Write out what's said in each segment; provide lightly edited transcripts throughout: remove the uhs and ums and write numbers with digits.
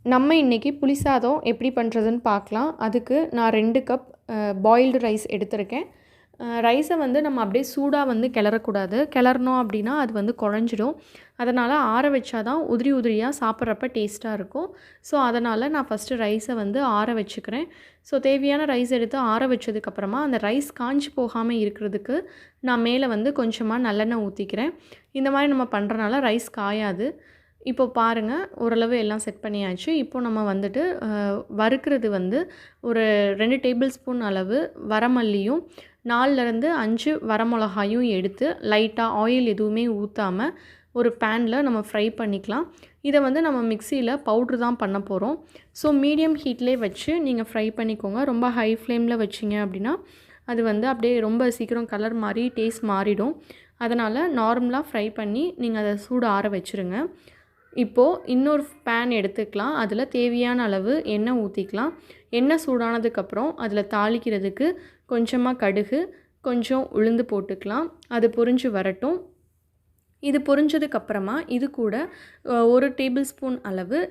நம்ம இன்றைக்கி புளி சாதம் எப்படி பண்ணுறதுன்னு பார்க்கலாம். அதுக்கு நான் 2 கப் பாயில்டு ரைஸ் எடுத்திருக்கேன். ரைஸை வந்து நம்ம அப்படியே சூடாக வந்து கிளறக்கூடாது. கிளறணும் அப்படின்னா அது வந்து குழஞ்சிடும். அதனால் ஆற வச்சா தான் உதிரி உதிரியாக சாப்பிட்றப்ப டேஸ்ட்டாக இருக்கும். ஸோ அதனால் நான் ஃபஸ்ட்டு ரைஸை வந்து ஆற வச்சுக்கிறேன். ஸோ தேவையான ரைஸ் எடுத்து ஆற வச்சதுக்கப்புறமா அந்த ரைஸ் காஞ்சி போகாமல் இருக்கிறதுக்கு நான் மேலே வந்து கொஞ்சமாக நல்லெண்ணெய் ஊற்றிக்கிறேன். இந்த மாதிரி நம்ம பண்ணுறனால ரைஸ் காயாது. இப்போ பாருங்கள், ஓரளவு எல்லாம் செட் பண்ணியாச்சு. இப்போ நம்ம வந்துட்டு வறுக்கிறது வந்து ஒரு 2 டேபிள் ஸ்பூன் அளவு வரமல்லியும் 4லேருந்து 5 வரமிளகாயும் எடுத்து லைட்டாக ஆயில் எதுவுமே ஊற்றாமல் ஒரு பேனில் நம்ம ஃப்ரை பண்ணிக்கலாம். இதை வந்து நம்ம மிக்சியில் பவுட்ரு தான் பண்ண போகிறோம். ஸோ மீடியம் ஹீட்லேயே வச்சு நீங்கள் ஃப்ரை பண்ணிக்கோங்க. ரொம்ப ஹை ஃப்ளேமில் வச்சிங்க அப்படின்னா அது வந்து அப்படியே ரொம்ப சீக்கிரம் கலர் மாறி டேஸ்ட் மாறிடும். அதனால் நார்மலாக ஃப்ரை பண்ணி நீங்கள் அதை சூடு ஆற வச்சுருங்க. இப்போது இன்னொரு பேன் எடுத்துக்கலாம். அதில் தேவையான அளவு எண்ணெய் ஊற்றிக்கலாம். எண்ணெய் சூடானதுக்கப்புறம் அதில் தாளிக்கிறதுக்கு கொஞ்சமாக கடுகு, கொஞ்சம் உளுந்து போட்டுக்கலாம். அது பொரிஞ்சு வரட்டும். இது பொரிஞ்சதுக்கப்புறமா இது கூட 1 டேபிள் ஸ்பூன் அளவு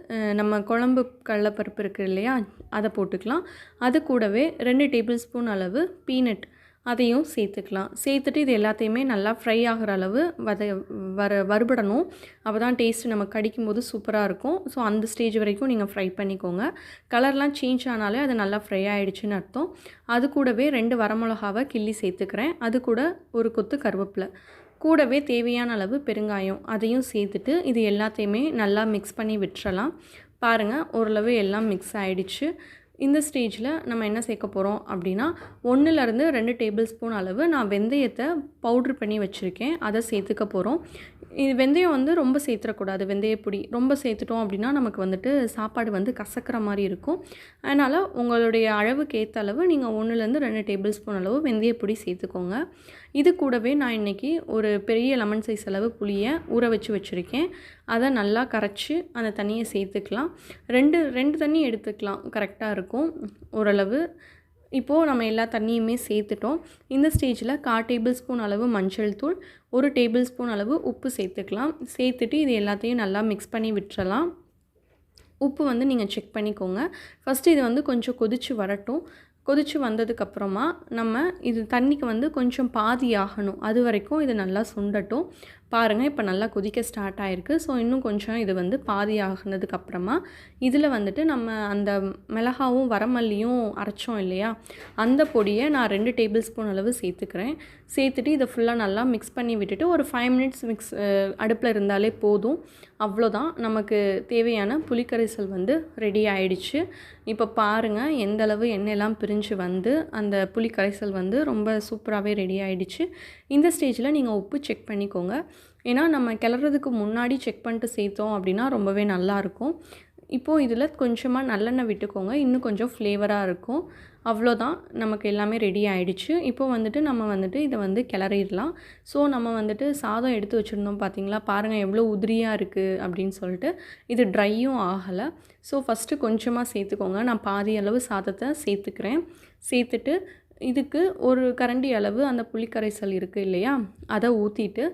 நம்ம குழம்பு கடலைப்பருப்பு இருக்குது இல்லையா, அதை போட்டுக்கலாம். அது கூடவே 2 டேபிள் ஸ்பூன் அளவு பீனட் அதையும் சேர்த்துக்கலாம். சேர்த்துட்டு இது எல்லாத்தையுமே நல்லா ஃப்ரை ஆகிற அளவு வறுபடணும். அப்போ தான் டேஸ்ட்டு நம்ம கடிக்கும்போது சூப்பராக இருக்கும். ஸோ அந்த ஸ்டேஜ் வரைக்கும் நீங்கள் ஃப்ரை பண்ணிக்கோங்க. கலர்லாம் சேஞ்ச் ஆனாலே அது நல்லா ஃப்ரை ஆகிடுச்சின்னு அர்த்தம். அது கூடவே 2 வரமிளகாவை கிள்ளி சேர்த்துக்கிறேன். அது கூட ஒரு கொத்து கருவேப்பிலை, கூடவே தேவையான அளவு பெருங்காயம் அதையும் சேர்த்துட்டு இது எல்லாத்தையுமே நல்லா மிக்ஸ் பண்ணி விட்டுறலாம். பாருங்கள், ஓரளவு எல்லாம் மிக்ஸ் ஆகிடுச்சு. இந்த ஸ்டேஜில் நம்ம என்ன சேர்க்க போகிறோம் அப்படின்னா 1லேருந்து 2 டேபிள் ஸ்பூன் அளவு நான் வெந்தயத்தை பவுட்ரு பண்ணி வச்சுருக்கேன். அதை சேர்த்துக்க போகிறோம். இது வெந்தயம் வந்து ரொம்ப சேர்த்துடக்கூடாது. வெந்தயப்பொடி ரொம்ப சேர்த்துட்டோம் அப்படின்னா நமக்கு வந்துட்டு சாப்பாடு வந்து கசக்கிற மாதிரி இருக்கும். அதனால் உங்களுடைய அளவுக்கு ஏற்ற அளவு நீங்கள் 1லேருந்து 2 டேபிள் ஸ்பூன் அளவு வெந்தயப்பொடி சேர்த்துக்கோங்க. இது கூடவே நான் இன்றைக்கி ஒரு பெரிய லெமன் சைஸ் அளவு புளியை ஊற வச்சு வச்சுருக்கேன். அதை நல்லா கரைச்சி அந்த தண்ணியை சேர்த்துக்கலாம். 2 தண்ணி எடுத்துக்கலாம், கரெக்டாக இருக்கும் ஓரளவு. இப்போது நம்ம எல்லா தண்ணியுமே சேர்த்துட்டோம். இந்த ஸ்டேஜில் 1/4 டேபிள் ஸ்பூன் அளவு மஞ்சள் தூள், 1 டேபிள் ஸ்பூன் அளவு உப்பு சேர்த்துக்கலாம். சேர்த்துட்டு இது எல்லாத்தையும் நல்லா மிக்ஸ் பண்ணி விட்டுறலாம். உப்பு வந்து நீங்கள் செக் பண்ணிக்கோங்க. ஃபஸ்ட்டு இது வந்து கொஞ்சம் கொதித்து வரட்டும். கொதித்து வந்ததுக்கப்புறமா நம்ம இது தண்ணிக்கு வந்து கொஞ்சம் பாதி ஆகணும். அது வரைக்கும் இது நல்லா சுண்டட்டும். பாருங்கள், இப்போ நல்லா கொதிக்க ஸ்டார்ட் ஆகிருக்கு. ஸோ இன்னும் கொஞ்சம் இது வந்து பாதி ஆகினதுக்கப்புறமா இதில் வந்துட்டு நம்ம அந்த மிளகாவும் வரமல்லியும் அரைச்சோம் இல்லையா, அந்த பொடியை நான் 2 டேபிள் ஸ்பூன் அளவு சேர்த்துக்கிறேன். சேர்த்துட்டு இதை ஃபுல்லாக நல்லா மிக்ஸ் பண்ணி விட்டுட்டு ஒரு 5 மினிட்ஸ் அடுப்பில் இருந்தாலே போதும். அவ்வளோதான், நமக்கு தேவையான புளிக்கரைசல் வந்து ரெடி ஆகிடுச்சு. இப்போ பாருங்கள், எந்தளவு எண்ணெயெல்லாம் பிரிஞ்சு வந்து அந்த புளிக்கரைசல் வந்து ரொம்ப சூப்பராகவே ரெடி ஆகிடுச்சு. இந்த ஸ்டேஜில் நீங்கள் உப்பு செக் பண்ணிக்கோங்க. ஏன்னா நம்ம கிளறதுக்கு முன்னாடி செக் பண்ணிட்டு சேர்த்தோம் அப்படின்னா ரொம்பவே நல்லாயிருக்கும். இப்போது இதில் கொஞ்சமாக நல்லெண்ணெய் விட்டுக்கோங்க, இன்னும் கொஞ்சம் ஃப்ளேவராக இருக்கும். அவ்வளோதான், நமக்கு எல்லாமே ரெடி ஆகிடுச்சு. இப்போது வந்துட்டு நம்ம வந்துட்டு இதை வந்து கிளறிடலாம். ஸோ நம்ம வந்துட்டு சாதம் எடுத்து வச்சுருந்தோம் பார்த்தீங்களா, பாருங்கள் எவ்வளோ உதிரியாக இருக்குது அப்படின்னு சொல்லிட்டு. இது ட்ரையும் ஆகலை. ஸோ ஃபஸ்ட்டு கொஞ்சமாக சேர்த்துக்கோங்க. நான் பாதி அளவு சாதத்தை சேர்த்துக்கிறேன். சேர்த்துட்டு இதுக்கு ஒரு கரண்டி அளவு அந்த புளிக்கரைசல் இருக்குது இல்லையா, அதை ஊற்றிட்டு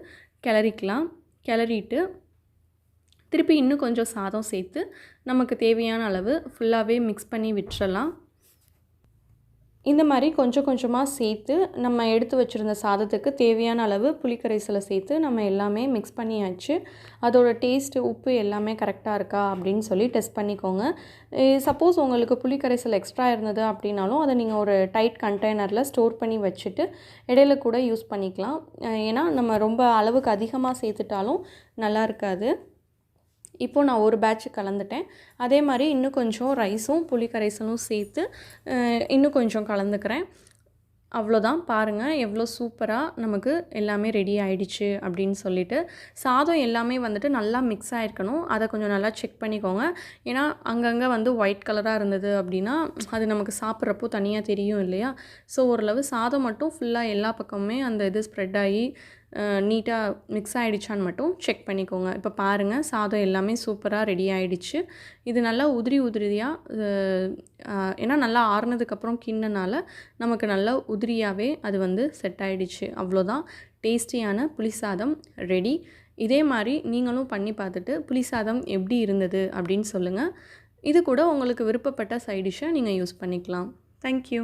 கிளறிக்கலாம். கிளறிட்டு திருப்பி இன்னும் கொஞ்சம் சாதம் சேர்த்து நமக்கு தேவையான அளவு ஃபுல்லாகவே மிக்ஸ் பண்ணி விட்டுறலாம். இந்த மாதிரி கொஞ்சம் கொஞ்சமாக சேர்த்து நம்ம எடுத்து வச்சுருந்த சாதத்துக்கு தேவையான அளவு புளிக்கரைசலை சேர்த்து நம்ம எல்லாமே மிக்ஸ் பண்ணியாச்சு. அதோட டேஸ்ட்டு, உப்பு எல்லாமே கரெக்டாக இருக்கா அப்படின்னு சொல்லி டெஸ்ட் பண்ணிக்கோங்க. சப்போஸ் உங்களுக்கு புளிக்கரைசல் எக்ஸ்ட்ரா இருந்தது அப்படின்னாலும் அதை நீங்கள் ஒரு டைட் கண்டெய்னரில் ஸ்டோர் பண்ணி வச்சுட்டு இடையில கூட யூஸ் பண்ணிக்கலாம். ஏன்னா நம்ம ரொம்ப அளவுக்கு அதிகமாக சேர்த்துட்டாலும் நல்லா இருக்காது. இப்போது நான் ஒரு பேட்ச் கலந்துட்டேன். அதே மாதிரி இன்னும் கொஞ்சம் ரைஸும் புளிக்கரைசலும் சேர்த்து இன்னும் கொஞ்சம் கலந்துக்கிறேன். அவ்வளோதான், பாருங்கள் எவ்வளோ சூப்பராக நமக்கு எல்லாமே ரெடி ஆகிடுச்சு அப்படின்னு சொல்லிட்டு. சாதம் எல்லாமே வந்துட்டு நல்லா மிக்ஸ் ஆகிருக்கணும். அதை கொஞ்சம் நல்லா செக் பண்ணிக்கோங்க. ஏன்னா அங்கங்கே வந்து ஒயிட் கலராக இருந்தது அப்படின்னா அது நமக்கு சாப்பிட்றப்போ தனியாக தெரியும் இல்லையா. ஸோ ஓரளவு சாதம் மட்டும் ஃபுல்லாக எல்லா பக்கமுமே அந்த இது ஸ்ப்ரெட் ஆகி நீட்டாக மிக்ஸ் ஆகிடுச்சான்னு மட்டும் செக் பண்ணிக்கோங்க. இப்போ பாருங்கள், சாதம் எல்லாமே சூப்பராக ரெடி ஆகிடுச்சு. இது நல்லா உதிரியாக ஏன்னா நல்லா ஆறுனதுக்கப்புறம் கிண்ணனால நமக்கு நல்லா உதிரியாகவே அது வந்து செட் ஆகிடுச்சு. அவ்வளோதான், டேஸ்டியான புளிசாதம் ரெடி. இதே மாதிரி நீங்களும் பண்ணி பார்த்துட்டு புளிசாதம் எப்படி இருந்தது அப்படின்னு சொல்லுங்கள். இது கூட உங்களுக்கு விருப்பப்பட்ட சைட் டிஷ்ஷை நீங்கள் யூஸ் பண்ணிக்கலாம். தேங்க்யூ.